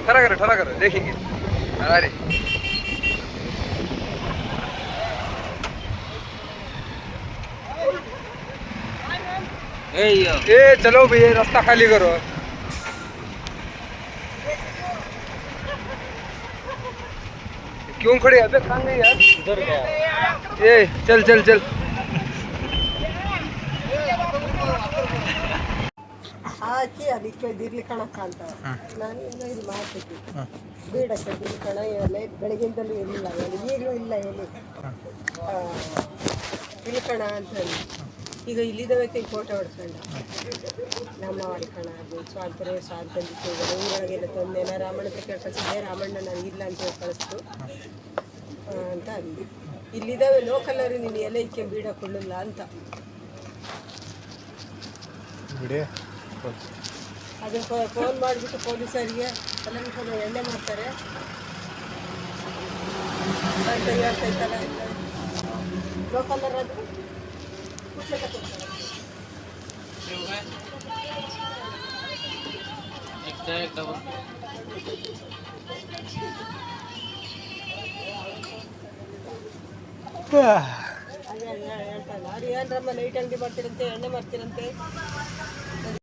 ठरा करो देखेंगे। अरे ए चलो भैया रास्ता खाली करो। क्यों खड़े अबे कहाँ गए यार? उधर गया। ए चल चल चल। ಹಾಕಿ ಅದಕ್ಕೆ ದಿರ್ಲಿ ಕಣಕ್ಕೆ ಕಾಣ್ತಾವ. ನಾನು ಇನ್ನೂ ಇದು ಮಾಡ್ತಿದ್ದೆ ಬೇಡಕ್ಕೆ ದಿರ್ಲಿ ಕಣ ಎಲೆ ಬೆಳಗ್ಗಿಂದಲೂ ಇರಲಿಲ್ಲ ಎಲೆ, ಈಗಲೂ ಇಲ್ಲ ಎಲೆ ಇಲ್ಕಣ ಅಂತ ಹೇಳಿ. ಈಗ ಇಲ್ಲಿದ್ದವೈತೆ ಫೋಟೋ ಹೊಡ್ಕೊಂಡ ನಮ್ಮ ಕಣ ಅದು ಸ್ವಾತಂತ್ರ್ಯ ಸ್ವಾತಂತ್ರ್ಯ ಊರೊಳಗೆಲ್ಲ ತಂದೆನ ರಾಮಣ್ಣ ಕಳಿಸಿದ್ದೆ. ರಾಮಣ್ಣ ನನಗೆ ಇಲ್ಲ ಅಂತ ಹೇಳಿ ಕಳಿಸ್ತು ಅಂತ ಅಂದು. ಇಲ್ಲಿದ್ದಾವೆ ಲೋಕಲ್ಲವರು ನೀನು ಎಲೆ ಇಕ್ಕೆ ಬೀಡಕೊಳ್ಳಲ್ಲ ಅಂತ. ಅದು ಫೋನ್ ಮಾಡಿಬಿಟ್ಟು ಪೊಲೀಸರಿಗೆ ಎಲ್ಲ ಎಣ್ಣೆ ಮಾಡ್ತಾರೆ. ತಯಾರಿಸೈತಲ್ಲ ಲೋಕಲ್ಲರ್ ಅದು ಹೇಳ್ತಾನೆ. ಅದು ಏನರಮ್ಮ ಲೈಟ್ ಅಂಗಡಿ ಮಾಡ್ತೀರಂತೆ, ಎಣ್ಣೆ ಮಾಡ್ತೀರಂತೆ.